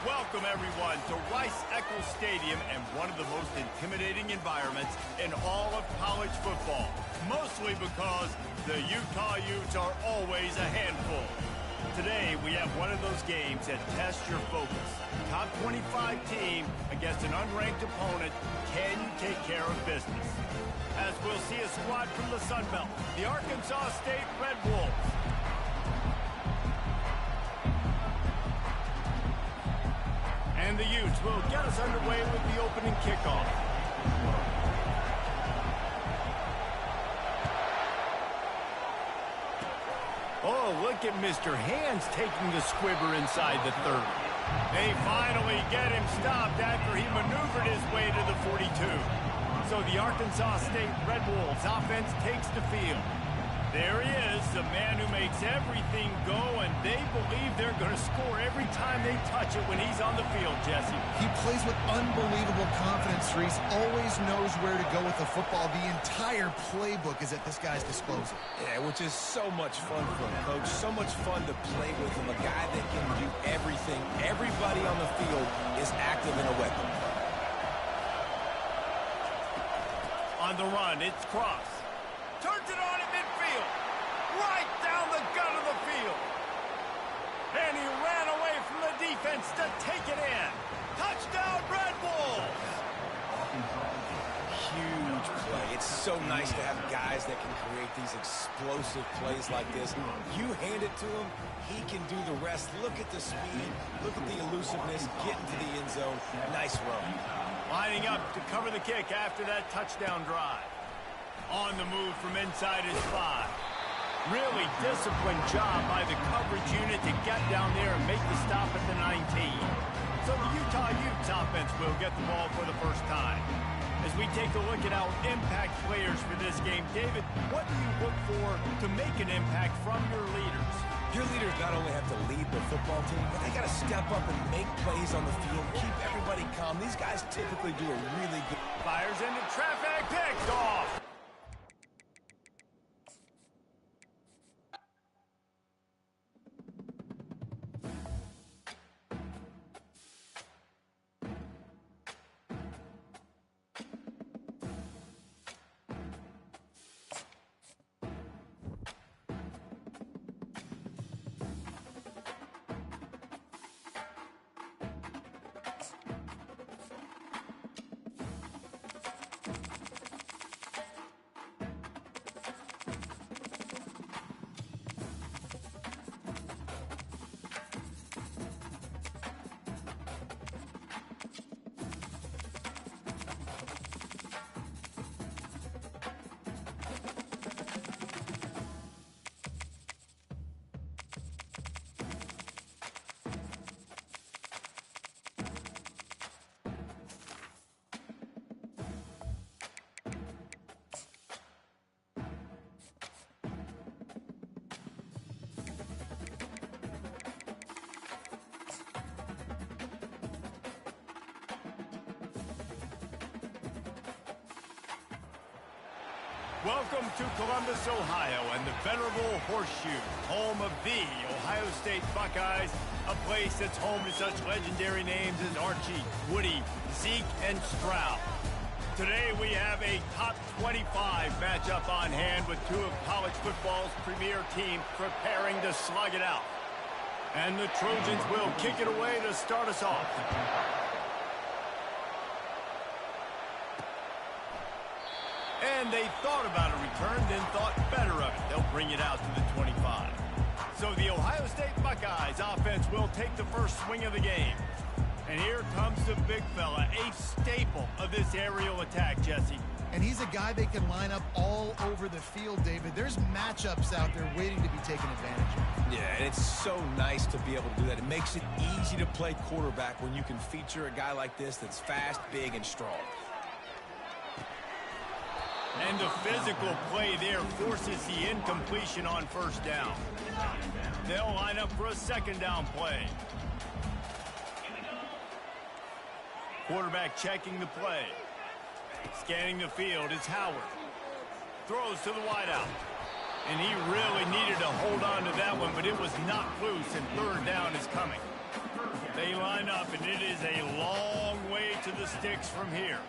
Welcome, everyone, to Rice-Eccles Stadium and one of the most intimidating environments in all of college football, mostly because the Utah Utes are always a handful. Today, we have one of those games that tests your focus. Top 25 team against an unranked opponent. Can you take care of business? As we'll see a squad from the Sun Belt, the Arkansas State Red Wolves. And the Utes will get us underway with the opening kickoff. Oh, look at Mr. Hands taking the squibber inside the 30. They finally get him stopped after he maneuvered his way to the 42. So the Arkansas State Red Wolves offense takes the field. There he is, the man who makes everything go, and they believe they're going to score every time they touch it when he's on the field, Jesse. He plays with unbelievable confidence, Reese. Always knows where to go with the football. The entire playbook is at this guy's disposal. Yeah, which is so much fun for him, Coach. So much fun to play with him. A guy that can do everything. Everybody on the field is active in a weapon. On the run, it's Cross. Turns it on in midfield. Right down the gut of the field. And he ran away from the defense to take it in. Touchdown, Red Wolves! Huge play. It's so nice to have guys that can create these explosive plays like this. You hand it to him, he can do the rest. Look at the speed. Look at the elusiveness. Get into the end zone. Nice run. Lining up to cover the kick after that touchdown drive. On the move from inside his 5. Really disciplined job by the coverage unit to get down there and make the stop at the 19. So the Utah Utes offense will get the ball for the first time. As we take a look at our impact players for this game, David, what do you look for to make an impact from your leaders? Your leaders not only have to lead the football team, but they got to step up and make plays on the field, keep everybody calm. These guys typically do a really good... Fires into traffic, picked off. Welcome to Columbus, Ohio, and the venerable Horseshoe, home of the Ohio State Buckeyes, a place that's home to such legendary names as Archie, Woody, Zeke, and Stroud. Today we have a top 25 matchup on hand with two of college football's premier teams preparing to slug it out. And the Trojans will kick it away to start us off. And they thought about a return, then thought better of it. They'll bring it out to the 25. So the Ohio State Buckeyes offense will take the first swing of the game. And here comes the big fella, a staple of this aerial attack, Jesse. And he's a guy they can line up all over the field, David. There's matchups out there waiting to be taken advantage of. Yeah, and it's so nice to be able to do that. It makes it easy to play quarterback when you can feature a guy like this that's fast, big, and strong. And the physical play there forces the incompletion on first down. They'll line up for a second down play. Quarterback checking the play. Scanning the field, it's Howard. Throws to the wideout. And he really needed to hold on to that one, but it was knocked loose, and third down is coming. They line up, and it is a long way to the sticks from here.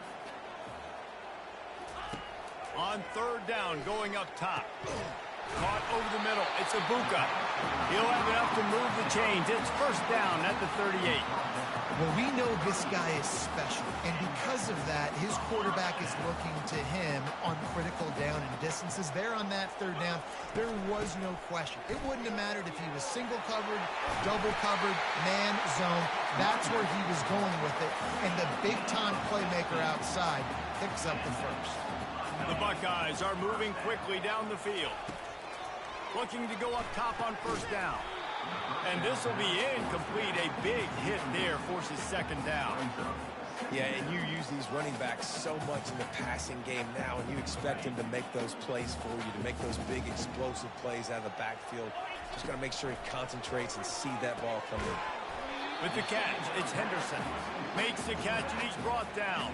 On third down, going up top. Caught over the middle. It's Ibuka. He'll have enough to move the chains. It's first down at the 38. Well, we know this guy is special, and because of that, his quarterback is looking to him on critical down and distances. There on that third down, there was no question. It wouldn't have mattered if he was single covered, double covered, man, zone. That's where he was going with it, and the big-time playmaker outside picks up the first. The Buckeyes are moving quickly down the field. Looking to go up top on first down. And this will be incomplete. A big hit there forces second down. Yeah, and you use these running backs so much in the passing game now, and you expect him to make those plays for you, to make those big explosive plays out of the backfield. Just got to make sure he concentrates and see that ball come in. With the catch, it's Henderson. Makes the catch, and he's brought down.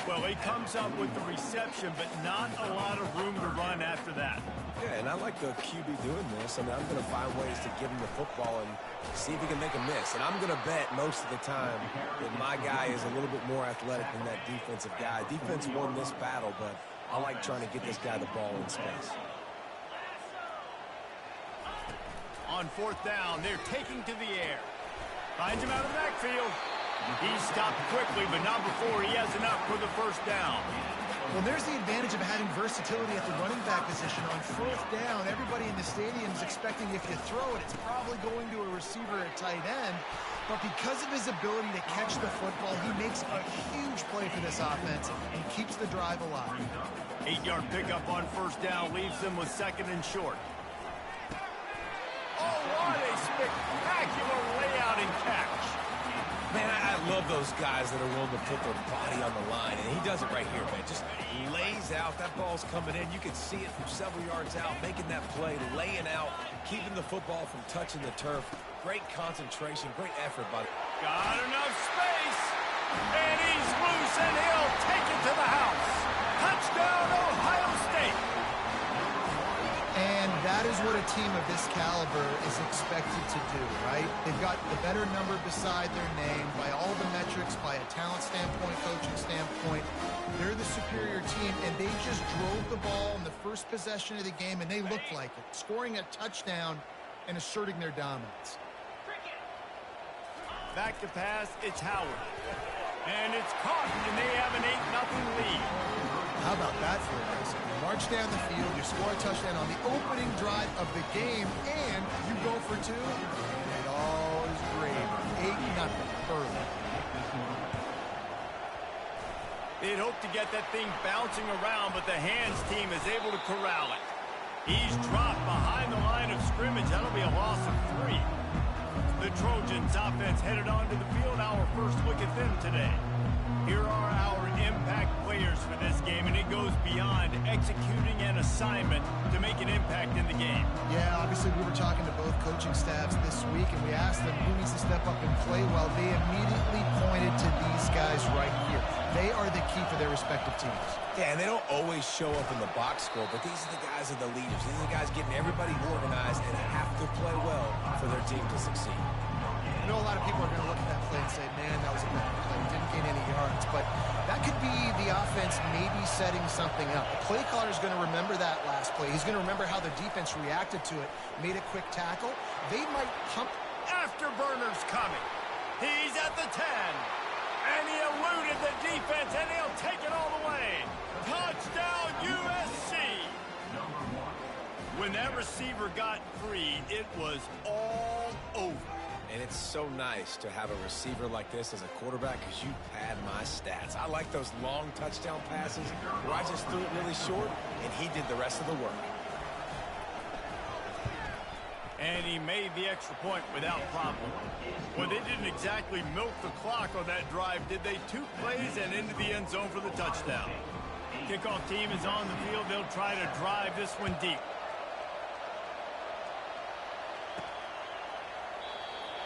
Well, he comes up with the reception, but not a lot of room to run after that. Yeah, and I like the QB doing this. I mean, I'm going to find ways to give him the football and see if he can make a miss. And I'm going to bet most of the time that my guy is a little bit more athletic than that defensive guy. Defense won this battle, but I like trying to get this guy the ball in space. On fourth down, they're taking to the air. Finds him out of the backfield. He's stopped quickly, but not before he has enough for the first down. Well, there's the advantage of having versatility at the running back position. On fourth down, everybody in the stadium is expecting if you throw it, it's probably going to a receiver at tight end. But because of his ability to catch the football, he makes a huge play for this offense and keeps the drive alive. 8-yard pickup on first down leaves them with second and short. Oh, what a spectacular layout and catch. Man, I love those guys that are willing to put their body on the line, and he does it right here, man. Just lays out. That ball's coming in. You can see it from several yards out, making that play, laying out, keeping the football from touching the turf. Great concentration, great effort by the... Got enough space, and he's loose, and he'll take it to the house. Touchdown, Ohio State. And that is what a team of this caliber is expected to do, right? They've got the better number beside their name by all the metrics, by a talent standpoint, coaching standpoint. They're the superior team, and they just drove the ball in the first possession of the game, and they looked like it, scoring a touchdown and asserting their dominance. Back to pass, it's Howard. And it's caught, and they have an 8-0 lead. How about that for a race? You march down the field, you score a touchdown on the opening drive of the game, and you go for two, and it all is gravy. 8-0 early. They'd hoped to get that thing bouncing around, but the hands team is able to corral it. He's dropped behind the line of scrimmage. That'll be a loss of 3. The Trojans offense headed onto the field. Our first look at them today. Here are our impact players for this game, and it goes beyond executing an assignment to make an impact in the game. Yeah, obviously we were talking to both coaching staffs this week, and we asked them who needs to step up and play well. They immediately pointed to these guys right here. They are the key for their respective teams. Yeah, and they don't always show up in the box score, but these are the guys that are the leaders. These are the guys getting everybody organized and have to play well for their team to succeed. I know a lot of people are going to look at that play and say, man, that was a bad play. Didn't gain any yards. But that could be the offense maybe setting something up. The play caller is going to remember that last play. He's going to remember how the defense reacted to it, made a quick tackle. They might pump. Afterburner's coming. He's at the 10. And he eluded the defense, and he'll take it all the way. Touchdown, USC. When that receiver got free, it was all over. And it's so nice to have a receiver like this as a quarterback because you pad my stats. I like those long touchdown passes where I just threw it really short, and he did the rest of the work. And he made the extra point without problem. Well, they didn't exactly milk the clock on that drive, did they? 2 plays and into the end zone for the touchdown. Kickoff team is on the field. They'll try to drive this one deep.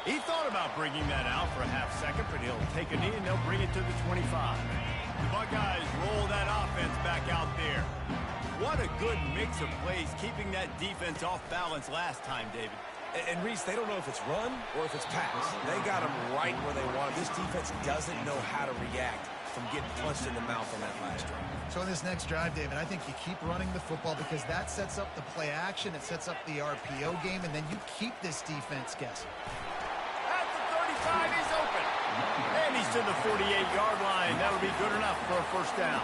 He thought about bringing that out for a half second, but he'll take a knee and they'll bring it to the 25. The Buckeyes roll that offense back out there. What a good mix of plays, keeping that defense off balance last time, David. And Reese, they don't know if it's run or if it's pass. They got them right where they want them. This defense doesn't know how to react from getting punched in the mouth on that last drive. So in this next drive, David, I think you keep running the football because that sets up the play action, it sets up the RPO game, and then you keep this defense guessing. At the 35, he's open. And he's to the 48-yard line. That'll be good enough for a first down.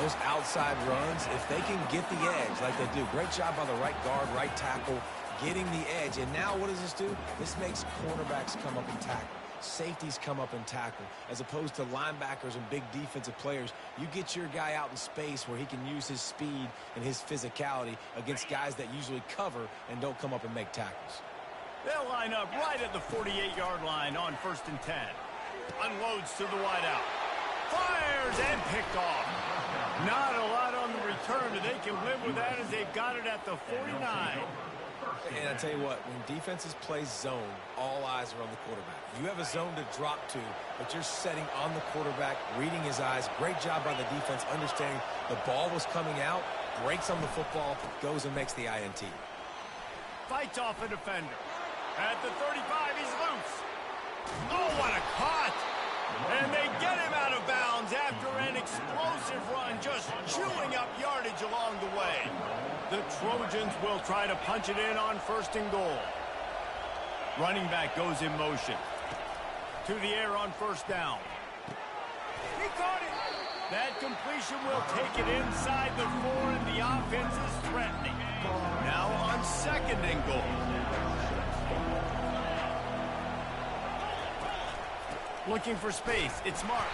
Those outside runs, if they can get the edge like they do, great job by the right guard, right tackle, getting the edge. And now what does this do? This makes cornerbacks come up and tackle. Safeties come up and tackle. As opposed to linebackers and big defensive players, you get your guy out in space where he can use his speed and his physicality against guys that usually cover and don't come up and make tackles. They'll line up right at the 48-yard line on 1st and 10. Unloads to the wideout. Fires and picked off. Not a lot on the return, but they can live with that as they've got it at the 49. And I tell you what, when defenses play zone, all eyes are on the quarterback. You have a zone to drop to, but you're setting on the quarterback, reading his eyes. Great job by the defense, understanding the ball was coming out, breaks on the football, goes and makes the INT. Fights off a defender. At the 35, he's loose. Oh, what a cut! And they get him out of bounds after an explosive run, just chewing up yardage along the way. The Trojans will try to punch it in on 1st and goal. Running back goes in motion. To the air on 1st down. He caught it. That completion will take it inside the 4, and the offense is threatening. Now on 2nd and goal. Looking for space. It's Marks.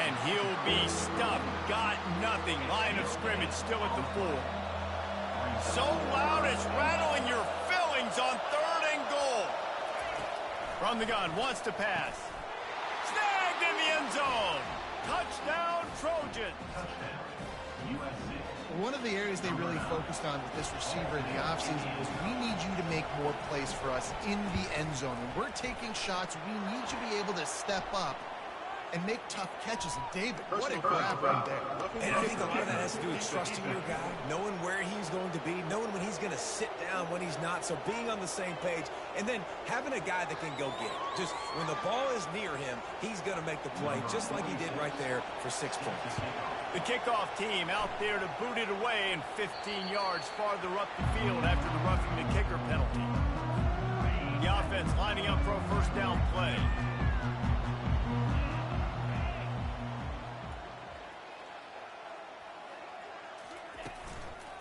And he'll be stuffed. Got nothing. Line of scrimmage still at the 4. So loud it's rattling your fillings on 3rd and goal. From the gun, wants to pass. Snagged in the end zone. Touchdown, Trojans. One of the areas they really focused on with this receiver in the offseason was we need you to make more plays for us in the end zone. When we're taking shots, we need you to be able to step up and make tough catches. And David, what a grab right there. And I think a lot of that has to do with trusting your guy, knowing where he's going to be, knowing when he's going to sit down, when he's not, so being on the same page, and then having a guy that can go get it. Just when the ball is near him, he's going to make the play, just like he did right there for 6 points. The kickoff team out there to boot it away and 15 yards farther up the field after the roughing the kicker penalty. The offense lining up for a 1st down play.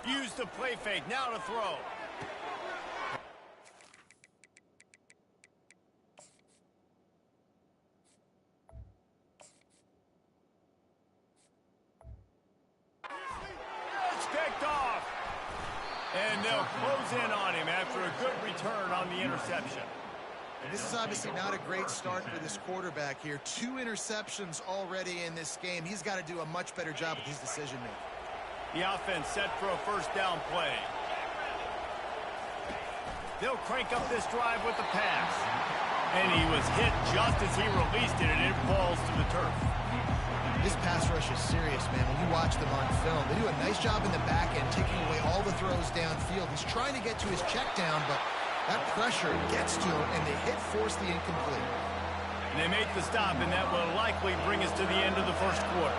Use the play fake, now to throw. It's picked off. And they'll close in on him after a good return on the interception. And this is obviously not a great start for this quarterback here. 2 interceptions already in this game. He's got to do a much better job with his decision-making. The offense set for a 1st down play. They'll crank up this drive with the pass. And he was hit just as he released it, and it falls to the turf. This pass rush is serious, man. When you watch them on film, they do a nice job in the back end, taking away all the throws downfield. He's trying to get to his check down, but that pressure gets to him, and they force the incomplete. And they make the stop, and that will likely bring us to the end of the 1st quarter.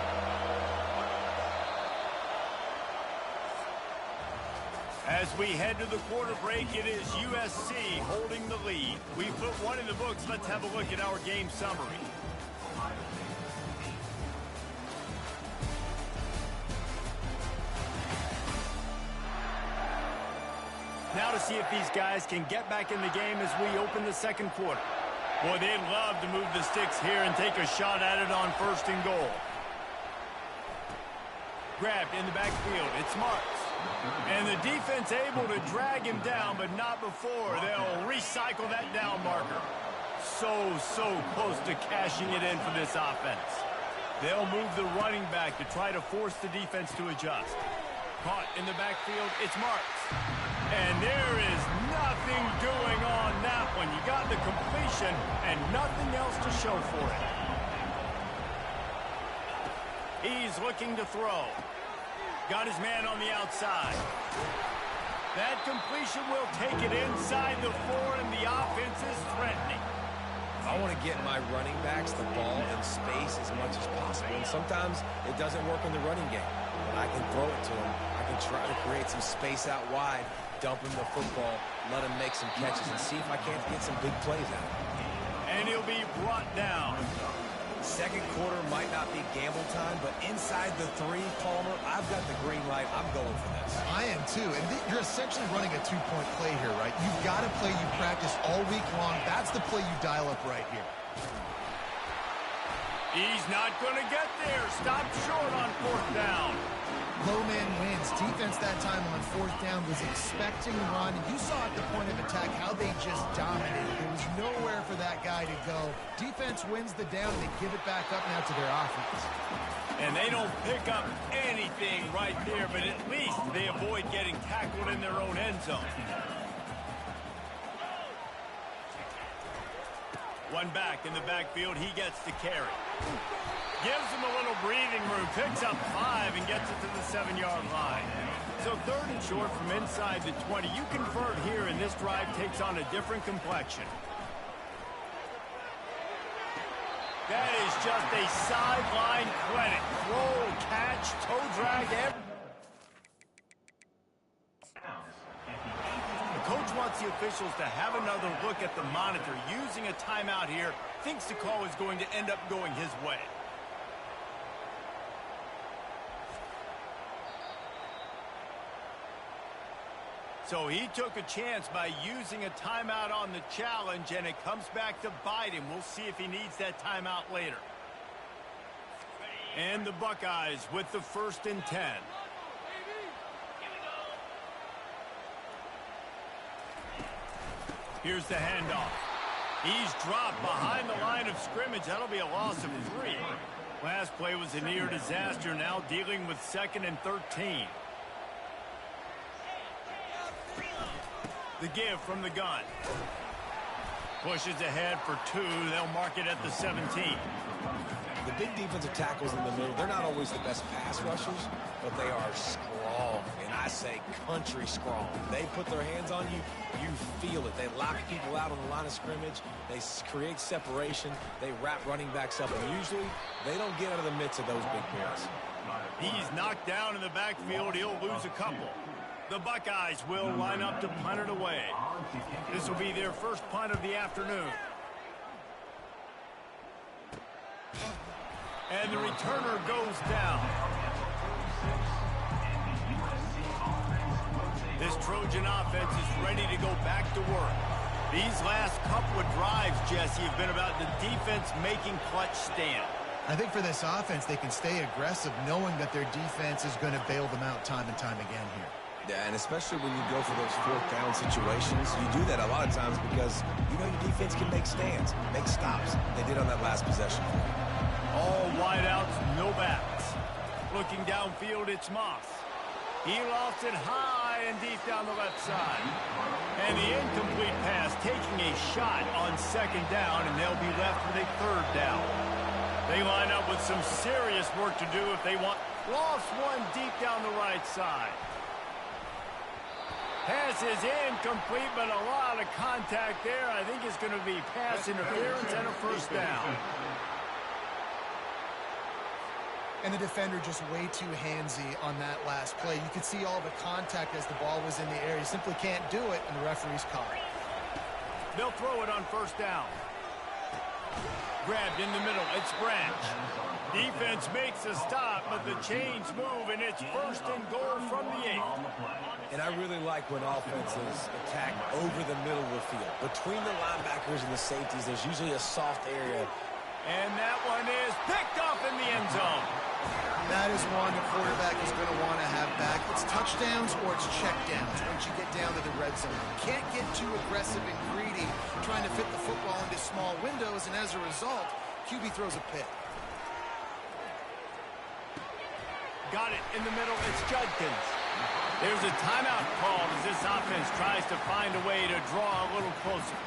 As we head to the quarter break, it is USC holding the lead. We put one in the books. Let's have a look at our game summary. Now to see if these guys can get back in the game as we open the 2nd quarter. Boy, they'd love to move the sticks here and take a shot at it on 1st and goal. Grabbed in the backfield. It's Marks. And the defense able to drag him down, but not before. They'll recycle that down marker. So close to cashing it in for this offense. They'll move the running back to try to force the defense to adjust. Caught in the backfield, it's Marks. And there is nothing doing on that one. You got the completion and nothing else to show for it. He's looking to throw. Got his man on the outside. That completion will take it inside the 4, and the offense is threatening. I want to get my running backs the ball in space as much as possible. And sometimes it doesn't work in the running game. But I can throw it to them. I can try to create some space out wide, dump him the football, let him make some catches, and see if I can't get some big plays out of him. And he'll be brought down. Second quarter might not be gamble time, but inside the 3, Palmer, I've got the green light. I'm going for this. I am too. And you're essentially running a 2-point play here, right? You've got a play you practice all week long. That's the play you dial up right here. He's not going to get there. Stopped short on 4th down. Low man wins. Defense that time on 4th down was expecting run. You saw at the point of attack how they just dominated. There was nowhere for that guy to go. Defense wins the down, and they give it back up now to their offense. And they don't pick up anything right there, but at least they avoid getting tackled in their own end zone. One back in the backfield, he gets the carry. Gives him a little breathing room, picks up 5 and gets it to the 7-yard line. So 3rd and short from inside the 20. You convert here, and this drive takes on a different complexion. That is just a sideline clinic. Roll, catch, toe drag, The coach wants the officials to have another look at the monitor. Using a timeout here, thinks the call is going to end up going his way. So he took a chance by using a timeout on the challenge, and it comes back to bite him. We'll see if he needs that timeout later. And the Buckeyes with the 1st and 10. Here's the handoff. He's dropped behind the line of scrimmage. That'll be a loss of 3. Last play was a near disaster. Now dealing with 2nd and 13. The give from the gun. Pushes ahead for 2. They'll mark it at the 17. The big defensive tackles in the middle, they're not always the best pass rushers, but they are strong, and I say country strong. They put their hands on you, you feel it. They lock people out on the line of scrimmage. They create separation. They wrap running backs up, and usually they don't get out of the midst of those big boys. He's knocked down in the backfield. He'll lose a couple. The Buckeyes will line up to punt it away. This will be their first punt of the afternoon. And the returner goes down. This Trojan offense is ready to go back to work. These last couple of drives, Jesse, have been about the defense making clutch stand. I think for this offense, they can stay aggressive knowing that their defense is going to bail them out time and time again here. Yeah, and especially when you go for those 4th down situations, you do that a lot of times because you know your defense can make stands, make stops. They did on that last possession. All wideouts, no backs. Looking downfield, it's Moss. He lost it high and deep down the left side. And the incomplete pass taking a shot on 2nd down, and they'll be left with a 3rd down. They line up with some serious work to do if they want. Lost one deep down the right side. Pass is incomplete, but a lot of contact there. I think it's going to be pass interference and a 1st down. And the defender just way too handsy on that last play. You could see all the contact as the ball was in the air. You simply can't do it, and the referee's caught it. They'll throw it on 1st down. Grabbed in the middle. It's Branch. Defense makes a stop, but the chains move, and it's 1st and goal from the 8. And I really like when offenses attack over the middle of the field. Between the linebackers and the safeties, there's usually a soft area. And that one is picked off in the end zone. That is one the quarterback is going to want to have back. It's touchdowns or it's checkdowns once you get down to the red zone. You can't get too aggressive and greedy trying to fit the football into small windows, and as a result, QB throws a pick. Got it in the middle. It's Judkins. There's a timeout called as this offense tries to find a way to draw a little closer.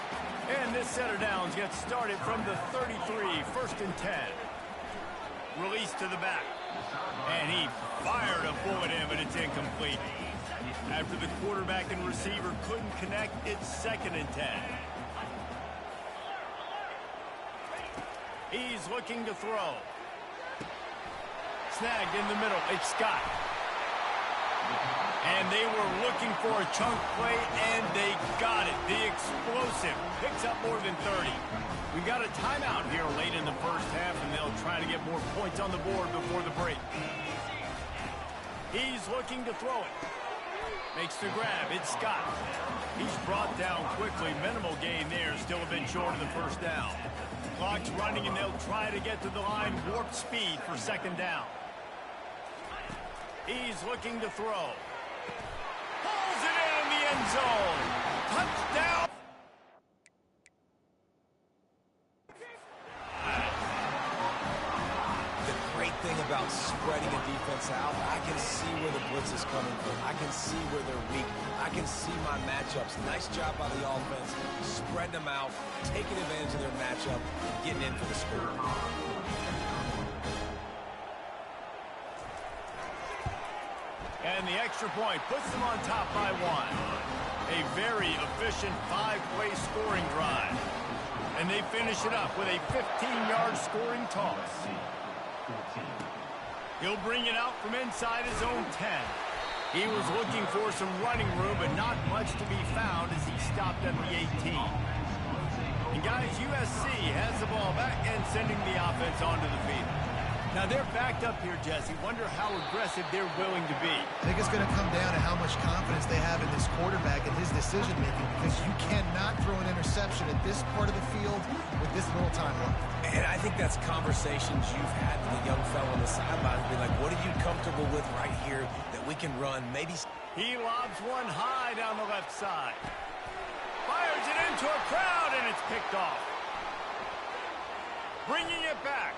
And this set of downs gets started from the 33, 1st and 10. Release to the back. And he fired a bullet in, but it's incomplete. After the quarterback and receiver couldn't connect, it's 2nd and 10. He's looking to throw. Snagged in the middle. It's Scott. And they were looking for a chunk play, and they got it. The explosive picks up more than 30. We got a timeout here late in the first half, and they'll try to get more points on the board before the break. He's looking to throw it. Makes the grab. It's Scott. He's brought down quickly. Minimal gain there. Still a bit short of the first down. Clock's running, and they'll try to get to the line. Warp speed for 2nd down. He's looking to throw. Pulls it in the end zone. Touchdown. The great thing about spreading a defense out, I can see where the blitz is coming from. I can see where they're weak. I can see my matchups. Nice job by the offense, spreading them out, taking advantage of their matchup, and getting in for the score. And the extra point puts them on top by 1. A very efficient 5-play scoring drive. And they finish it up with a 15-yard scoring toss. He'll bring it out from inside his own 10. He was looking for some running room, but not much to be found as he stopped at the 18. And guys, USC has the ball back and sending the offense onto the field. Now they're backed up here, Jesse. Wonder how aggressive they're willing to be. I think it's going to come down to how much confidence they have in this quarterback and his decision-making, because you cannot throw an interception at this part of the field with this little time left. And I think that's conversations you've had with the young fellow on the sideline. Be like, what are you comfortable with right here that we can run? Maybe he lobs one high down the left side. Fires it into a crowd, and it's picked off. Bringing it back.